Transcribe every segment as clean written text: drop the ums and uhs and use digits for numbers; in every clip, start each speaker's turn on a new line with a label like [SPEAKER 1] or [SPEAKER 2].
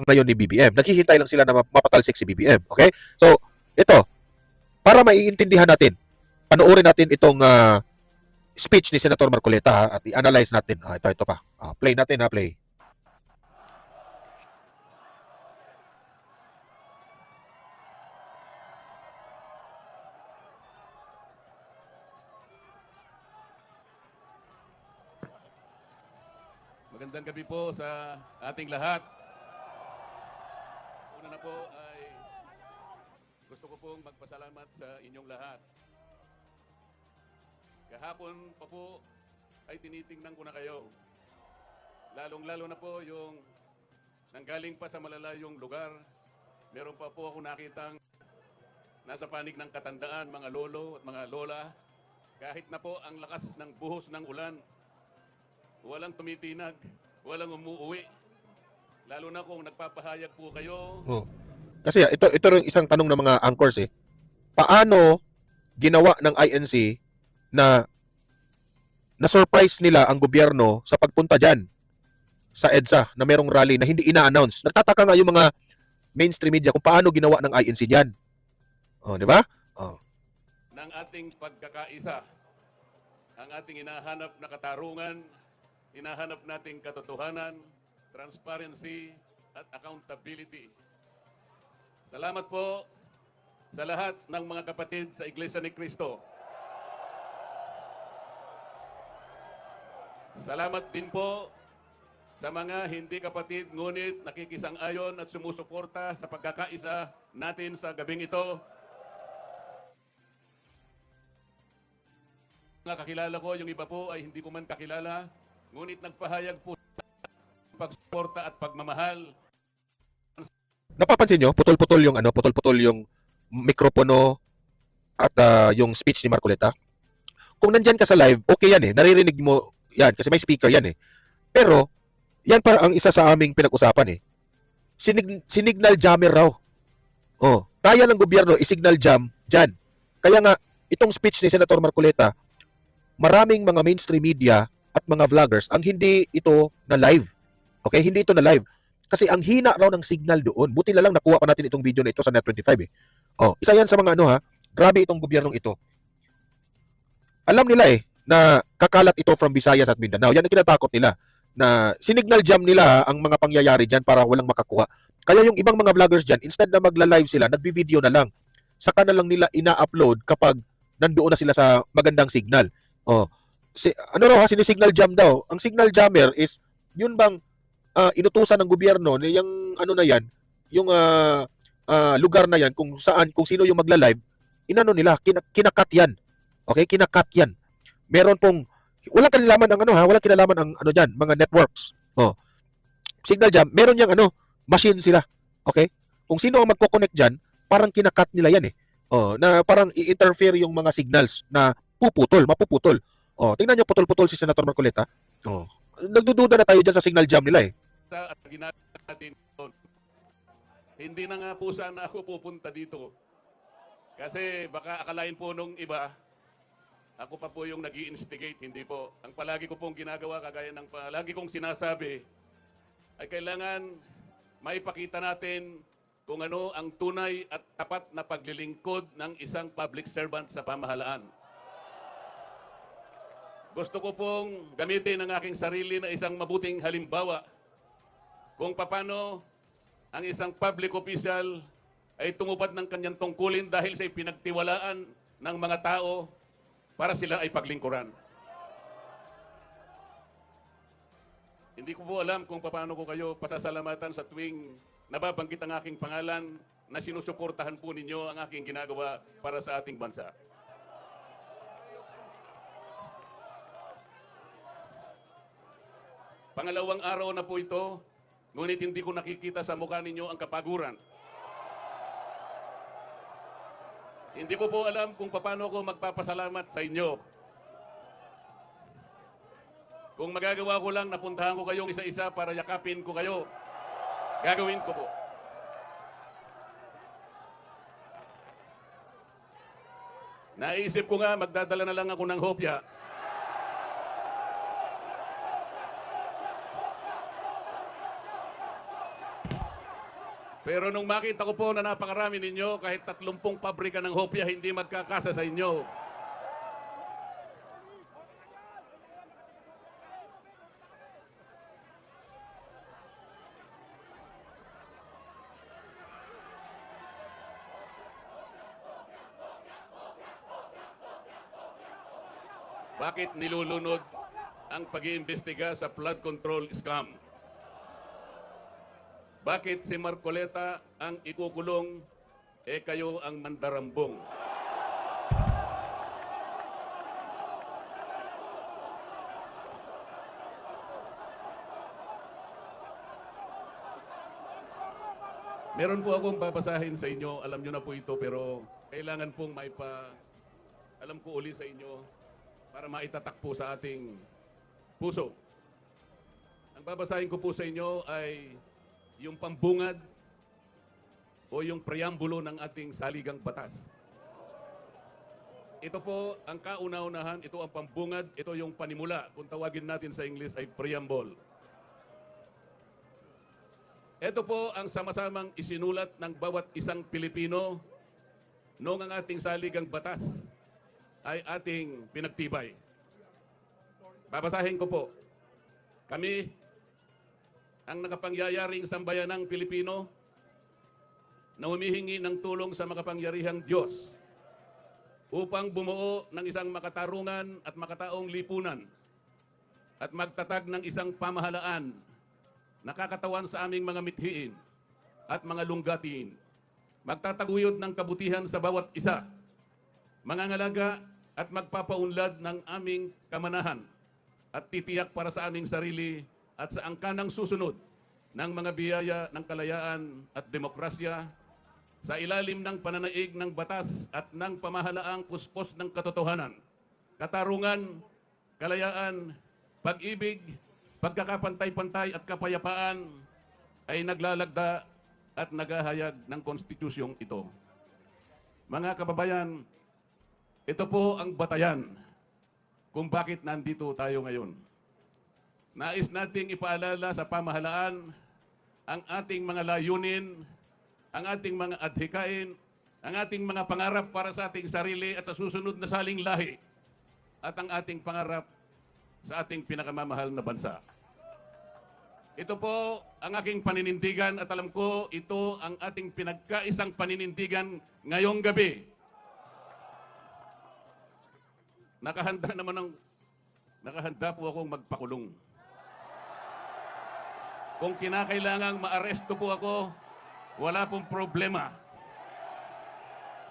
[SPEAKER 1] ngayon ni BBM. Naghihintay lang sila na mapatalsik si BBM. Okay? So, ito, para maiintindihan natin, panoorin natin itong speech ni Senator Marcoleta ha, at i-analyze natin. Ito pa. Play natin ha, play.
[SPEAKER 2] Magandang gabi po sa ating lahat. Una na po ay gusto ko pong magpasalamat sa inyong lahat. Kahapon pa po ay tinitingnan ko na kayo. Lalong-lalo na po yung nanggaling pa sa malalayong lugar. Meron pa po ako nakitang nasa panig ng katandaan, mga lolo at mga lola. Kahit na po ang lakas ng buhos ng ulan, walang tumitinag, walang umuuwi. Lalo na kung nagpapahayag po kayo.
[SPEAKER 1] Kasi ito rin isang tanong ng mga anchors eh. Paano ginawa ng INC na na-surprise nila ang gobyerno sa pagpunta dyan sa EDSA na merong rally na hindi ina-announce? Nagtataka nga yung mga mainstream media kung paano ginawa ng INC dyan. Di ba?
[SPEAKER 2] Ng ating pagkakaisa, ang ating hinahanap na katarungan, hinahanap nating katotohanan, transparency, at accountability. Salamat po sa lahat ng mga kapatid sa Iglesia ni Cristo. Salamat din po sa mga hindi kapatid ngunit nakikisang-ayon at sumusuporta sa pagkakaisa natin sa gabing ito. Mga kakilala ko, yung iba po ay hindi ko man kakilala, ngunit nagpahayag po ng pagsuporta at pagmamahal.
[SPEAKER 1] Napapansin nyo, putol-putol yung mikropono at yung speech ni Marcoleta. Kung nandyan ka sa live, okay yan eh. Naririnig mo yan kasi may speaker yan eh. Pero, yan para ang isa sa aming pinag-usapan eh. Signal jammer raw. Kaya ng gobyerno i-signal jam dyan. Kaya nga, itong speech ni Senator Marcoleta, maraming mga mainstream media at mga vloggers ang hindi ito na live. Okay? Hindi ito na live. Kasi ang hina raw ng signal doon. Buti na lang nakuha pa natin itong video na ito sa Net25 eh. Isa yan sa mga grabe itong gobyernong ito. Alam nila eh na kakalat ito from Visayas at Mindanao. Yan ang kinatakot nila. Na sinignal jam nila ang mga pangyayari dyan para walang makakuha. Kaya yung ibang mga vloggers dyan, instead na magla-live sila, nagvi-video na lang. Saka na lang nila ina-upload kapag nandoon na sila sa magandang signal. Sinisignal jam daw. Ang signal jammer is, yun bang inutusan ng gobyerno, yung ano na yan, yung lugar na yan, kung sino yung magla-live, inano nila, kinakat yan. Okay? Kinakat yan. Meron pong, walang kinalaman ang dyan, mga networks. Signal jam, meron yang machine sila. Okay? Kung sino ang magko-connect dyan, parang kinakat nila yan eh. Na parang i-interfere yung mga signals na mapuputol. Tingnan nyo, putol-putol si Senator Marcoleta. Nagdududa na tayo dyan sa signal jam nila eh.
[SPEAKER 2] At ginagawa natin doon. Hindi na nga po sana ako pupunta dito. Kasi baka akalain po nung iba, ako pa po yung nag-i-instigate, hindi po. Ang palagi ko pong ginagawa, kagaya ng palagi kong sinasabi, ay kailangan maipakita natin kung ano ang tunay at tapat na paglilingkod ng isang public servant sa pamahalaan. Gusto ko pong gamitin ang aking sarili na isang mabuting halimbawa kung paano ang isang public official ay tumupad ng kanyang tungkulin dahil sa pinagtiwalaan ng mga tao para sila ay paglingkuran. Hindi ko po alam kung paano ko kayo pasasalamatan sa tuwing nababanggit ang aking pangalan na sinusuportahan po ninyo ang aking ginagawa para sa ating bansa. Pangalawang araw na po ito, ngunit hindi ko nakikita sa mukha ninyo ang kapaguran. Hindi ko po alam kung paano ko magpapasalamat sa inyo. Kung magagawa ko lang, napuntahan ko kayong isa-isa para yakapin ko kayo. Gagawin ko po. Naisip ko nga, magdadala na lang ako ng hopya. Pero nung makita ko po na napakarami ninyo, kahit 30 pabrika ng hopya hindi magkakasa sa inyo. Bakit nilulunod ang pag-iimbestiga sa flood control scam? Bakit si Marcoleta ang ikukulong, kayo ang mandarambong? Meron po akong babasahin sa inyo, alam nyo na po ito, pero kailangan pong alam ko uli sa inyo para maitatak po sa ating puso. Ang babasahin ko po sa inyo ay yung pambungad o yung preambulo ng ating saligang batas. Ito po ang kauna-unahan, ito ang pambungad, ito yung panimula. Kung tawagin natin sa English ay preamble. Ito po ang sama-samang isinulat ng bawat isang Pilipino noong ang ating saligang batas ay ating pinagtibay. Babasahin ko po. Kami, ang nakapangyayaring sambayanang Pilipino na humihingi ng tulong sa makapangyarihang Diyos upang bumuo ng isang makatarungan at makataong lipunan at magtatag ng isang pamahalaan nakakatawan sa aming mga mithiin at mga lunggatiin. Magtataguyod ng kabutihan sa bawat isa, mangangalaga at magpapaunlad ng aming kamanahan at titiyak para sa aming sarili at sa angkanang susunod ng mga biyaya ng kalayaan at demokrasya sa ilalim ng pananaig ng batas at ng pamahalaang puspos ng katotohanan, katarungan, kalayaan, pag-ibig, pagkakapantay-pantay at kapayapaan ay naglalagda at naghahayag ng konstitusyong ito. Mga kababayan, ito po ang batayan kung bakit nandito tayo ngayon. Nais nating ipaalala sa pamahalaan ang ating mga layunin, ang ating mga adhikain, ang ating mga pangarap para sa ating sarili at sa susunod na saling lahi, at ang ating pangarap sa ating pinakamamahal na bansa. Ito po ang aking paninindigan at alam ko ito ang ating pinagkaisang paninindigan ngayong gabi. Nakahanda po akong magpakulong. Kung kinakailangang maaresto po ako, wala pong problema.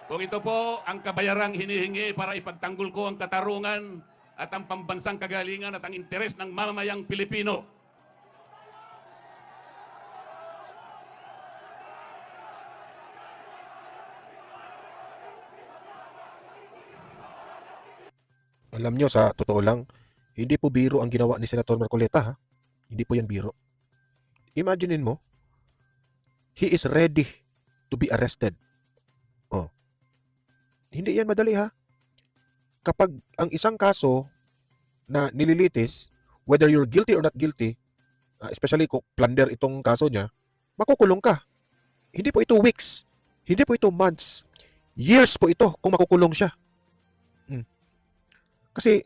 [SPEAKER 2] Kung ito po ang kabayarang hinihingi para ipagtanggol ko ang katarungan at ang pambansang kagalingan at ang interes ng mamamayang Pilipino.
[SPEAKER 1] Alam nyo, sa totoo lang, hindi po biro ang ginawa ni Senator Marcoleta, ha? Hindi po yan biro. Imaginein mo, he is ready to be arrested. Oh. Hindi yan madali, ha? Kapag ang isang kaso na nililitis, whether you're guilty or not guilty, especially kung plunder itong kaso niya, makukulong ka. Hindi po ito weeks. Hindi po ito months. Years po ito kung makukulong siya. Kasi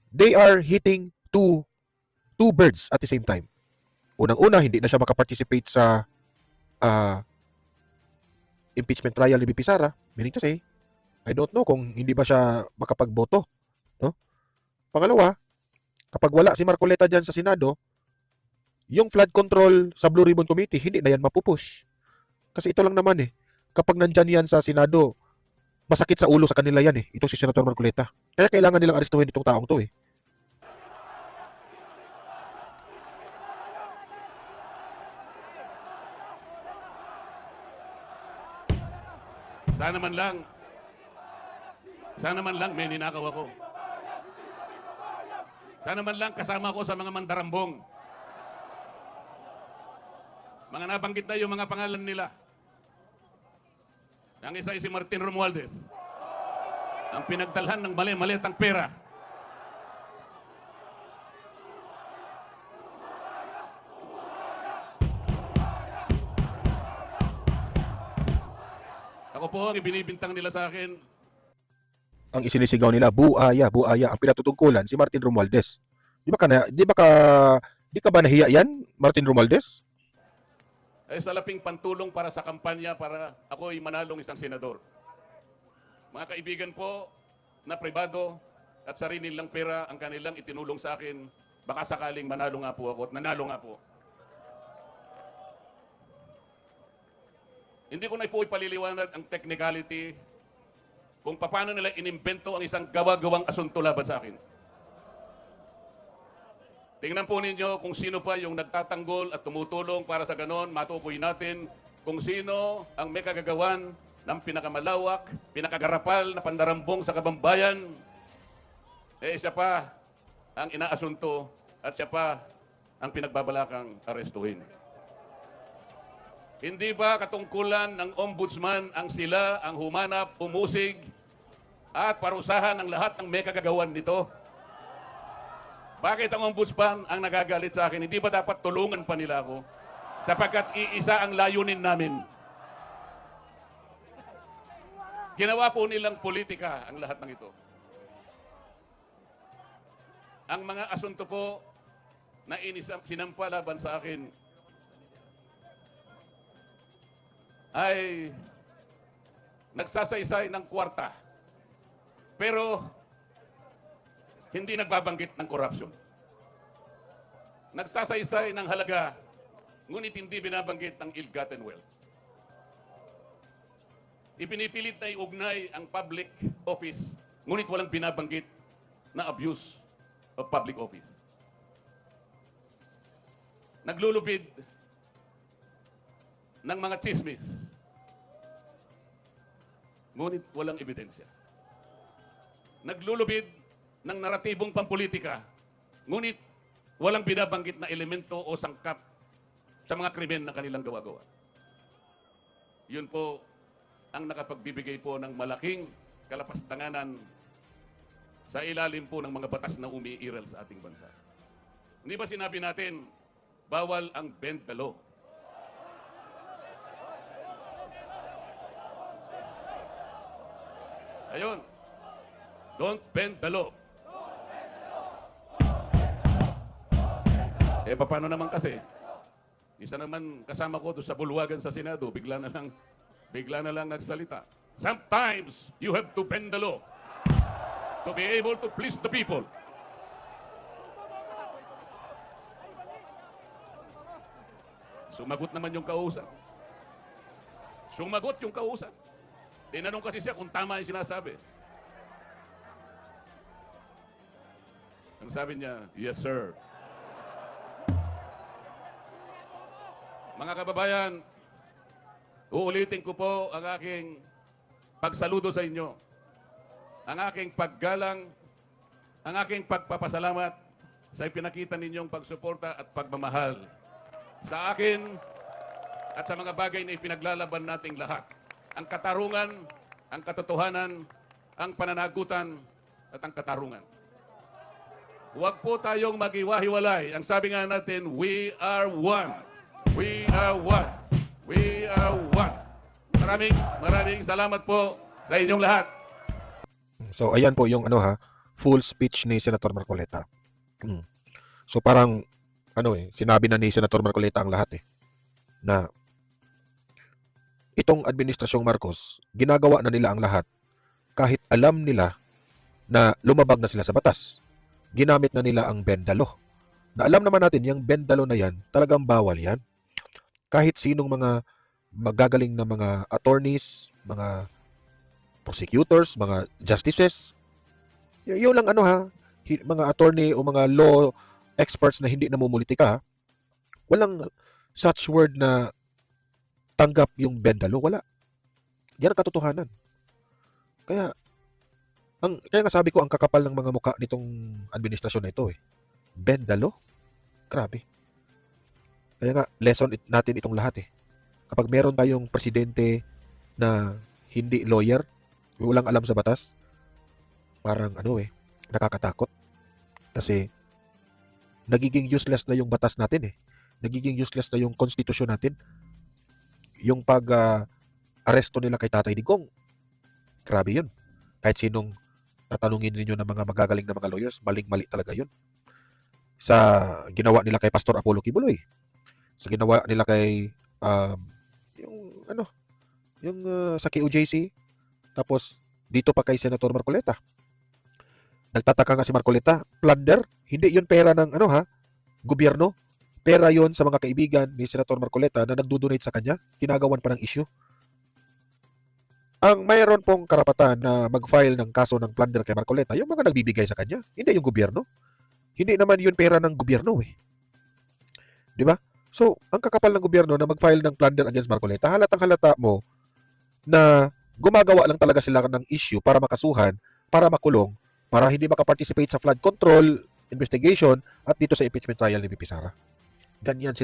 [SPEAKER 1] they are hitting two birds at the same time. Unang-una, hindi na siya makaparticipate sa impeachment trial ni BP Sara. Meaning to say, I don't know kung hindi ba siya makapagboto. No? Pangalawa, kapag wala si Marcoleta dyan sa Senado, yung flood control sa Blue Ribbon Committee, hindi na yan mapupush. Kasi ito lang naman kapag nandyan yan sa Senado, masakit sa ulo sa kanila yan itong si Senator Marcoleta. Kaya kailangan nilang arestuhin itong taong to
[SPEAKER 2] Sana man lang may ninakaw ako. Sana man lang kasama ko sa mga mandarambong. Mga nabanggit na yung mga pangalan nila. Ang isa ay si Martin Romualdez. Ang pinagdalhan ng mali-malitang pera. Ako po ang ibinibintang nila sa akin.
[SPEAKER 1] Ang isinisigaw nila, buaya, buaya. Ang pinatutungkulan, si Martin Romualdez. Di ka ba nahiya yan, Martin Romualdez?
[SPEAKER 2] Ay sa laping pantulong para sa kampanya para ako'y manalong isang senador. Mga kaibigan po na pribado at sarili nilang pera ang kanilang itinulong sa akin, baka sakaling manalo nga po ako at nanalo nga po. Hindi ko na po ipaliliwanag ang technicality kung paano nila inimbento ang isang gawa-gawang asunto laban sa akin. Tingnan po ninyo kung sino pa yung nagtatanggol at tumutulong para sa ganon, matukoy natin kung sino ang may kagagawan ng pinakamalawak, pinakagarapal na pandarambong sa kabambayan. Siya pa ang inaasunto at siya pa ang pinagbabalakang arestuhin. Hindi ba katungkulan ng ombudsman ang sila ang humanap, umusig, at parusahan ang lahat ng may kagagawan nito? Bakit ang ombudsman ang nagagalit sa akin? Hindi ba dapat tulungan pa nila ako? Sapagkat iisa ang layunin namin. Ginawa po nilang politika ang lahat ng ito. Ang mga asunto po na sinampa laban sa akin ay nagsasaysay ng kwarta. Pero hindi nagbabanggit ng korupsyon. Nagsasaysay ng halaga, ngunit hindi binabanggit ang ill-gotten wealth. Ipinipilit na iugnay ang public office, ngunit walang binabanggit na abuse of public office. Naglulubid ng mga chismis, ngunit walang ebidensya. Naglulubid ng naratibong pampolitika, ngunit walang binabanggit na elemento o sangkap sa mga krimen na kanilang gawa-gawa. Yun po ang nakapagbibigay po ng malaking kalapastanganan sa ilalim po ng mga batas na umiiral sa ating bansa. Hindi ba sinabi natin, bawal ang bend the law? Ayun. Don't bend the law. Paano naman kasi? Isa naman kasama ko doon sa bulwagan sa Senado, bigla na lang nagsalita. Sometimes you have to bend the law to be able to please the people. Sumagot naman yung kausap. Sumagot yung kausap. Tinanong kasi siya kung tama yung sinasabi. Ang sabi niya, yes sir. Mga kababayan, uulitin ko po ang aking pagsaludo sa inyo, ang aking paggalang, ang aking pagpapasalamat sa ipinakita ninyong pagsuporta at pagmamahal sa akin at sa mga bagay na ipinaglalaban nating lahat. Ang katarungan, ang katotohanan, ang pananagutan at ang katarungan. Huwag po tayong mag-iwahiwalay. Ang sabi nga natin, we are one. We are one. We are one. Maraming salamat po sa inyong lahat.
[SPEAKER 1] So ayan po yung full speech ni Senator Marcoleta. So parang sinabi na ni Senator Marcoleta ang lahat na itong administrasyong Marcos, ginagawa na nila ang lahat kahit alam nila na lumabag na sila sa batas. Ginamit na nila ang bendalo. Na alam naman natin, yung bendalo na yan, talagang bawal yan. Kahit sinong mga magagaling na mga attorneys, mga prosecutors, mga justices, yun lang mga attorney o mga law experts na hindi namumulitika, walang such word na tanggap yung bendalo. Wala. Yan ang katotohanan. Kaya nga sabi ko, ang kakapal ng mga muka nitong administrasyon na ito Bendalo? Grabe. Kaya nga, lesson natin itong lahat Kapag meron tayong presidente na hindi lawyer, walang alam sa batas, parang nakakatakot. Kasi nagiging useless na yung batas natin Nagiging useless na yung konstitusyon natin. Yung aresto nila kay Tatay Digong, grabe yun. Kahit sinong tatanungin ninyo ng mga magagaling na mga lawyers, maling-mali talaga yun. Sa ginawa nila kay Pastor Apollo Kibuloy, sa ginawa nila kay yung ano, yung sa KOJC, tapos dito pa kay Senator Marcoleta. Nagtataka nga si Marcoleta, plunder, hindi yun pera ng gobyerno. Pera yon sa mga kaibigan ni Senator Marcoleta na nagdo-donate sa kanya, tinagawan pa ng issue. Ang mayroon pong karapatan na mag-file ng kaso ng plunder kay Marcoleta, yung mga nagbibigay sa kanya, hindi yung gobyerno. Hindi naman yun pera ng gobyerno eh. Di ba? So, ang kakapal ng gobyerno na mag-file ng plunder against Marcoleta, halatang halata mo na gumagawa lang talaga sila ng issue para makasuhan, para makulong, para hindi makaparticipate sa flood control investigation at dito sa impeachment trial ni VP Sara. Ganyan sila.